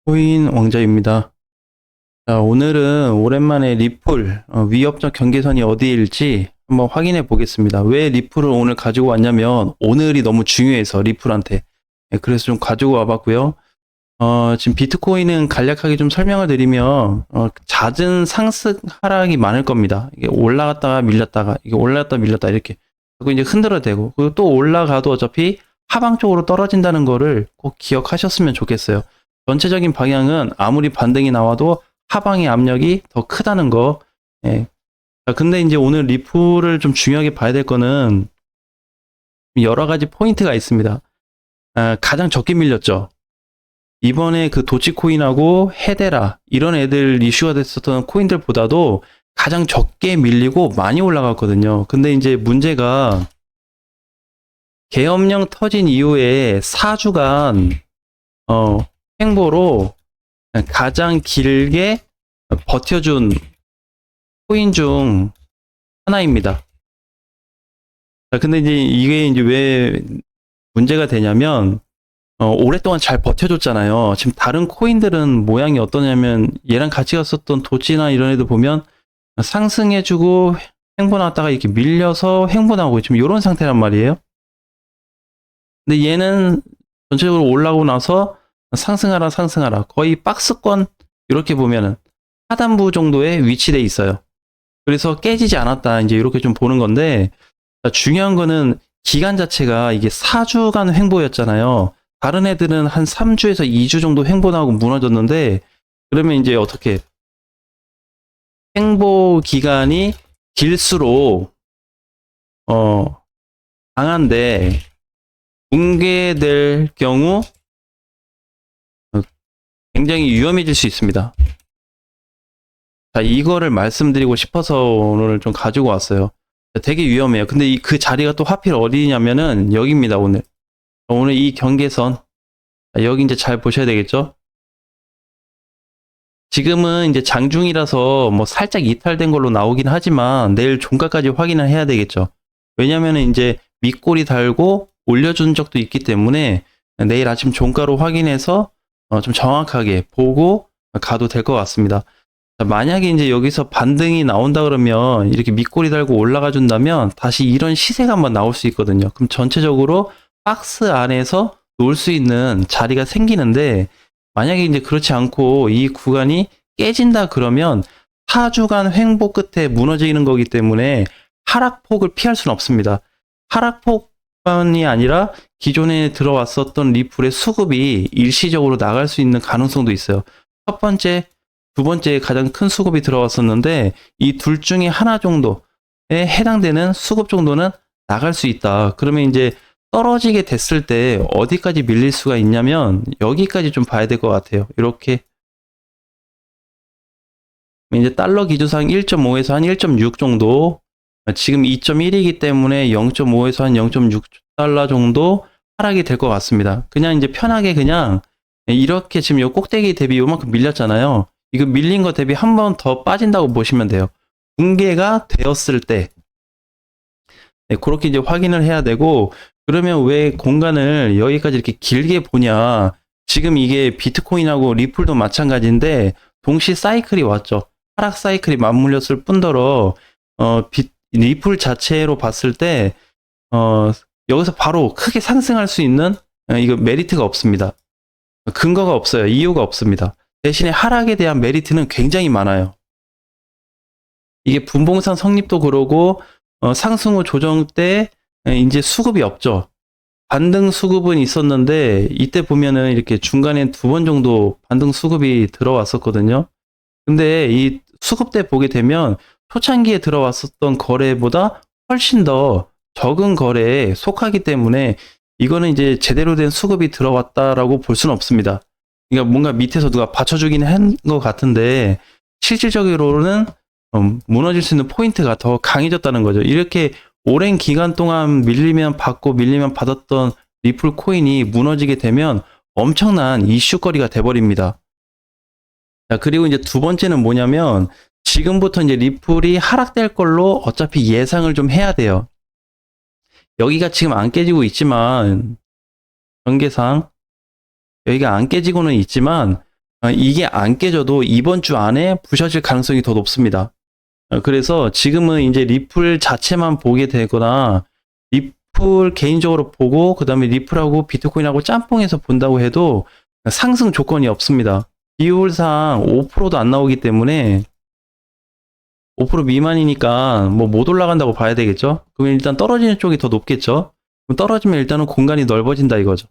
코인 왕자입니다. 자, 오늘은 오랜만에 리플 위협적 경계선이 어디일지 한번 확인해 보겠습니다. 왜 리플을 오늘 가지고 왔냐면 오늘이 너무 중요해서 리플한테. 그래서 좀 가지고 와봤고요. 지금 비트코인은 간략하게 좀 설명을 드리면 잦은 상승 하락이 많을 겁니다. 이게 올라갔다가 밀렸다가 이게 올라갔다 밀렸다 이렇게 그리고 이제 흔들어대고 그리고 또 올라가도 어차피 하방 쪽으로 떨어진다는 거를 꼭 기억하셨으면 좋겠어요. 전체적인 방향은 아무리 반등이 나와도 하방의 압력이 더 크다는 거. 예. 자, 근데 이제 오늘 리플을 좀 중요하게 봐야 될 거는 여러 가지 포인트가 있습니다. 가장 적게 밀렸죠. 이번에 그 도치코인하고 헤데라 이런 애들 이슈가 됐었던 코인들보다도 가장 적게 밀리고 많이 올라갔거든요. 근데 이제 문제가 계엄령 터진 이후에 4주간 행보로 가장 길게 버텨준 코인 중 하나입니다. 자, 근데 이제 이게 이제 왜 문제가 되냐면, 오랫동안 잘 버텨줬잖아요. 지금 다른 코인들은 모양이 어떠냐면, 얘랑 같이 갔었던 도지나 이런 애들 보면 상승해주고 횡보 나왔다가 이렇게 밀려서 횡보 나오고 지금 이런 상태란 말이에요. 근데 얘는 전체적으로 올라오고 나서 상승하라 상승하라 거의 박스권 이렇게 보면은 하단부 정도에 위치돼 있어요. 그래서 깨지지 않았다 이제 이렇게 좀 보는 건데 중요한 거는 기간 자체가 이게 4주간 횡보였잖아요. 다른 애들은 한 3주에서 2주 정도 횡보 나오고 무너졌는데 그러면 이제 어떻게 횡보 기간이 길수록 강한데 붕괴될 경우 굉장히 위험해질 수 있습니다. 자, 이거를 말씀드리고 싶어서 오늘 좀 가지고 왔어요. 되게 위험해요. 근데 그 자리가 또 하필 어디냐면은 여기입니다, 오늘. 오늘 이 경계선. 여기 이제 잘 보셔야 되겠죠? 지금은 이제 장중이라서 뭐 살짝 이탈된 걸로 나오긴 하지만 내일 종가까지 확인을 해야 되겠죠. 왜냐면은 이제 밑꼬리 달고 올려준 적도 있기 때문에 내일 아침 종가로 확인해서 좀 정확하게 보고 가도 될 것 같습니다. 만약에 이제 여기서 반등이 나온다 그러면 이렇게 밑꼬리 달고 올라가 준다면 다시 이런 시세가 한번 나올 수 있거든요. 그럼 전체적으로 박스 안에서 놓을 수 있는 자리가 생기는데 만약에 이제 그렇지 않고 이 구간이 깨진다 그러면 4주간 횡보 끝에 무너지는 거기 때문에 하락폭을 피할 수는 없습니다. 하락폭만이 아니라 기존에 들어왔었던 리플의 수급이 일시적으로 나갈 수 있는 가능성도 있어요. 첫 번째, 두 번째 가장 큰 수급이 들어왔었는데 이 둘 중에 하나 정도에 해당되는 수급 정도는 나갈 수 있다. 그러면 이제 떨어지게 됐을 때 어디까지 밀릴 수가 있냐면 여기까지 좀 봐야 될 것 같아요. 이렇게 이제 달러 기준상 1.5에서 한 1.6 정도, 지금 2.1이기 때문에 0.5에서 한 0.6달러 정도 하락이 될 것 같습니다. 그냥 이제 편하게 그냥 이렇게 지금 요 꼭대기 대비 요만큼 밀렸잖아요. 이거 밀린 거 대비 한 번 더 빠진다고 보시면 돼요. 붕괴가 되었을 때 그렇게 이제 확인을 해야 되고, 그러면 왜 공간을 여기까지 이렇게 길게 보냐. 지금 이게 비트코인하고 리플도 마찬가지인데 동시 사이클이 왔죠. 하락 사이클이 맞물렸을 뿐더러 리플 자체로 봤을 때 여기서 바로 크게 상승할 수 있는 이거 메리트가 없습니다. 근거가 없어요. 이유가 없습니다. 대신에 하락에 대한 메리트는 굉장히 많아요. 이게 분봉상 성립도 그러고 상승 후 조정 때 이제 수급이 없죠. 반등 수급은 있었는데 이때 보면은 이렇게 중간에 두 번 정도 반등 수급이 들어왔었거든요. 근데 이 수급 때 보게 되면 초창기에 들어왔었던 거래보다 훨씬 더 적은 거래에 속하기 때문에 이거는 이제 제대로 된 수급이 들어왔다라고 볼 수는 없습니다. 그러니까 뭔가 밑에서 누가 받쳐주긴 한 것 같은데 실질적으로는 무너질 수 있는 포인트가 더 강해졌다는 거죠. 이렇게 오랜 기간 동안 밀리면 받고 밀리면 받았던 리플 코인이 무너지게 되면 엄청난 이슈거리가 돼버립니다. 자, 그리고 이제 두 번째는 뭐냐면 지금부터 이제 리플이 하락될 걸로 어차피 예상을 좀 해야 돼요. 여기가 지금 안 깨지고 있지만 전개상 여기가 안 깨지고는 있지만 이게 안 깨져도 이번 주 안에 부셔질 가능성이 더 높습니다. 그래서 지금은 이제 리플 자체만 보게 되거나 리플 개인적으로 보고 그다음에 리플하고 비트코인하고 짬뽕해서 본다고 해도 상승 조건이 없습니다. 비율상 5%도 안 나오기 때문에 5% 미만이니까 뭐 못 올라간다고 봐야 되겠죠? 그러면 일단 떨어지는 쪽이 더 높겠죠? 그럼 떨어지면 일단은 공간이 넓어진다 이거죠.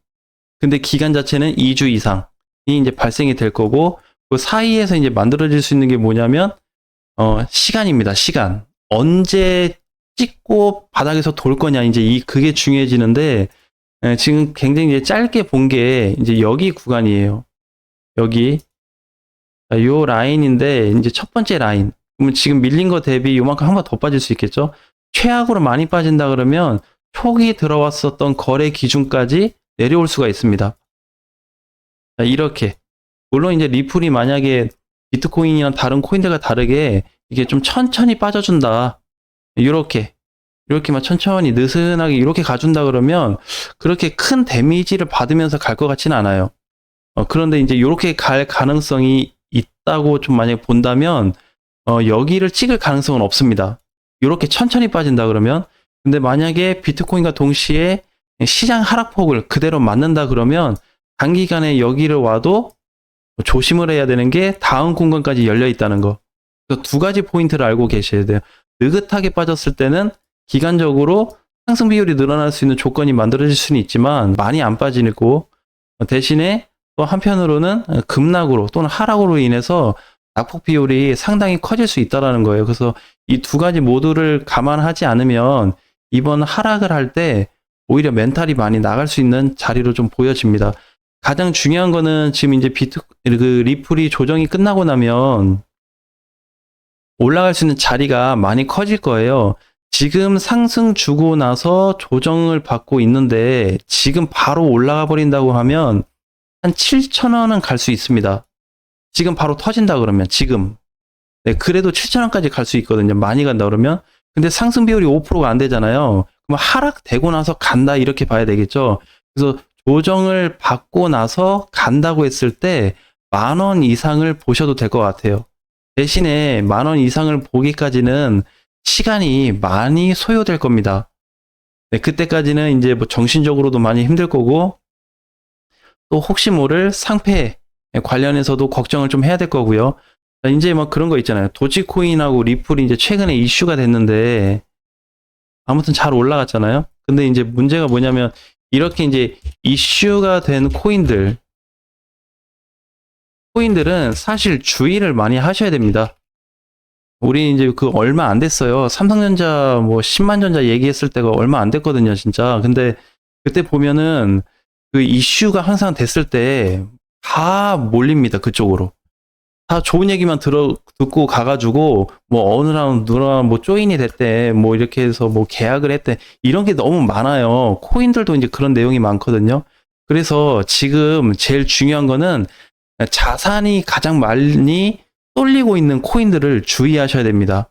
근데 기간 자체는 2주 이상이 이제 발생이 될 거고 그 사이에서 이제 만들어질 수 있는 게 뭐냐면 시간입니다. 시간. 언제 찍고 바닥에서 돌 거냐 이제 그게 중요해지는데 지금 굉장히 이제 짧게 본 게 이제 여기 구간이에요. 여기 요 라인인데 이제 첫 번째 라인. 그러면 지금 밀린 거 대비 요만큼 한 번 더 빠질 수 있겠죠? 최악으로 많이 빠진다 그러면 초기 들어왔었던 거래 기준까지 내려올 수가 있습니다. 자, 이렇게. 물론 이제 리플이 만약에 비트코인이나 다른 코인들과 다르게 이게 좀 천천히 빠져준다. 이렇게만 천천히 느슨하게 이렇게 가준다 그러면 그렇게 큰 데미지를 받으면서 갈 것 같지는 않아요. 그런데 이제 이렇게 갈 가능성이 있다고 좀 만약에 본다면 여기를 찍을 가능성은 없습니다. 이렇게 천천히 빠진다 그러면. 근데 만약에 비트코인과 동시에 시장 하락폭을 그대로 맞는다 그러면 단기간에 여기를 와도 조심을 해야 되는 게 다음 공간까지 열려 있다는 거. 그래서 두 가지 포인트를 알고 계셔야 돼요. 느긋하게 빠졌을 때는 기간적으로 상승 비율이 늘어날 수 있는 조건이 만들어질 수는 있지만 많이 안 빠지고 대신에 또 한편으로는 급락으로 또는 하락으로 인해서 낙폭 비율이 상당히 커질 수 있다는 거예요. 그래서 이 두 가지 모두를 감안하지 않으면 이번 하락을 할 때 오히려 멘탈이 많이 나갈 수 있는 자리로 좀 보여집니다. 가장 중요한 거는 지금 이제 리플이 조정이 끝나고 나면 올라갈 수 있는 자리가 많이 커질 거예요. 지금 상승 주고 나서 조정을 받고 있는데 지금 바로 올라가 버린다고 하면 한 7,000원은 갈 수 있습니다. 지금 바로 터진다 그러면 지금. 네, 그래도 7,000원까지 갈 수 있거든요. 많이 간다 그러면. 근데 상승 비율이 5%가 안 되잖아요. 그럼 하락되고 나서 간다 이렇게 봐야 되겠죠. 그래서 조정을 받고 나서 간다고 했을 때 10,000원 이상을 보셔도 될 것 같아요. 대신에 10,000원 이상을 보기까지는 시간이 많이 소요될 겁니다. 네, 그때까지는 이제 뭐 정신적으로도 많이 힘들 거고 또 혹시 모를 상패 관련해서도 걱정을 좀 해야 될 거고요. 이제 뭐 그런 거 있잖아요. 도지코인하고 리플이 이제 최근에 이슈가 됐는데 아무튼 잘 올라갔잖아요. 근데 이제 문제가 뭐냐면 이렇게 이제 이슈가 된 코인들은 사실 주의를 많이 하셔야 됩니다. 우리 이제 그 얼마 안 됐어요. 삼성전자 뭐 10만 전자 얘기했을 때가 얼마 안 됐거든요, 진짜. 근데 그때 보면은 그 이슈가 항상 됐을 때 다 몰립니다, 그쪽으로. 다 좋은 얘기만 듣고 가가지고 뭐 어느 날 누나 뭐 조인이 됐대, 뭐 이렇게 해서 뭐 계약을 했대, 이런 게 너무 많아요. 코인들도 이제 그런 내용이 많거든요. 그래서 지금 제일 중요한 거는 자산이 가장 많이 쏠리고 있는 코인들을 주의하셔야 됩니다.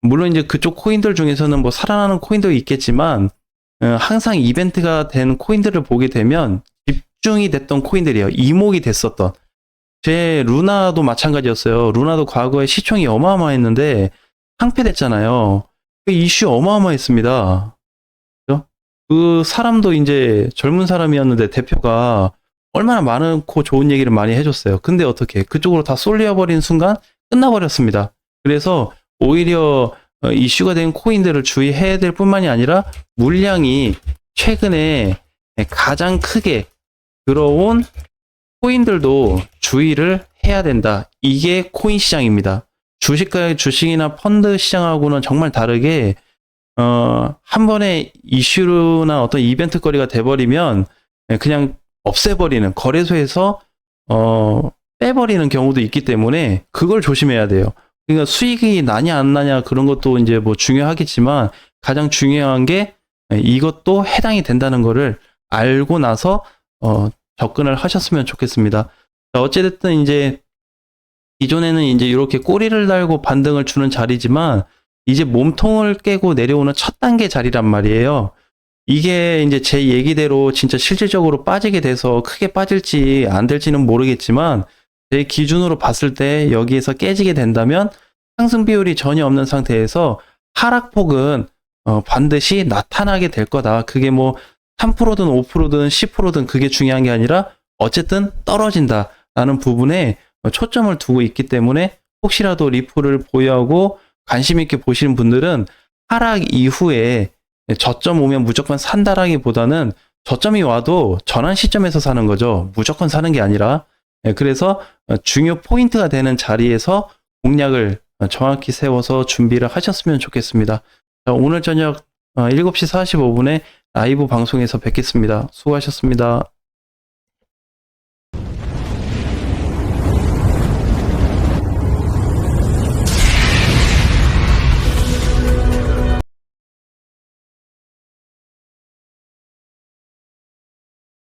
물론 이제 그쪽 코인들 중에서는 뭐 살아나는 코인도 있겠지만 항상 이벤트가 된 코인들을 보게 되면 집중이 됐던 코인들이에요. 이목이 됐었던. 제 루나도 마찬가지였어요. 루나도 과거에 시총이 어마어마했는데 상폐됐잖아요. 그 이슈 어마어마했습니다. 그죠? 그 사람도 이제 젊은 사람이었는데 대표가 얼마나 많고 좋은 얘기를 많이 해줬어요. 근데 어떻게 그쪽으로 다 쏠려버린 순간 끝나버렸습니다. 그래서 오히려 이슈가 된 코인들을 주의해야 될 뿐만이 아니라 물량이 최근에 가장 크게 들어온 코인들도 주의를 해야 된다. 이게 코인 시장입니다. 주식이나 펀드 시장하고는 정말 다르게 한 번에 이슈나 어떤 이벤트 거리가 돼버리면 그냥 없애버리는, 거래소에서 빼버리는 경우도 있기 때문에 그걸 조심해야 돼요. 그러니까 수익이 나냐 안 나냐 그런 것도 이제 뭐 중요하겠지만 가장 중요한 게 이것도 해당이 된다는 거를 알고 나서 접근을 하셨으면 좋겠습니다. 어찌됐든 이제 기존에는 이제 이렇게 꼬리를 달고 반등을 주는 자리지만 이제 몸통을 깨고 내려오는 첫 단계 자리란 말이에요. 이게 이제 제 얘기대로 진짜 실질적으로 빠지게 돼서 크게 빠질지 안 될지는 모르겠지만 제 기준으로 봤을 때 여기에서 깨지게 된다면 상승 비율이 전혀 없는 상태에서 하락폭은 반드시 나타나게 될 거다. 그게 뭐 3%든 5%든 10%든 그게 중요한 게 아니라 어쨌든 떨어진다라는 부분에 초점을 두고 있기 때문에 혹시라도 리플을 보유하고 관심 있게 보시는 분들은 하락 이후에 저점 오면 무조건 산다라기보다는 저점이 와도 전환 시점에서 사는 거죠. 무조건 사는 게 아니라. 그래서 중요 포인트가 되는 자리에서 공략을 정확히 세워서 준비를 하셨으면 좋겠습니다. 자, 오늘 저녁 7시 45분에 라이브 방송에서 뵙겠습니다. 수고하셨습니다.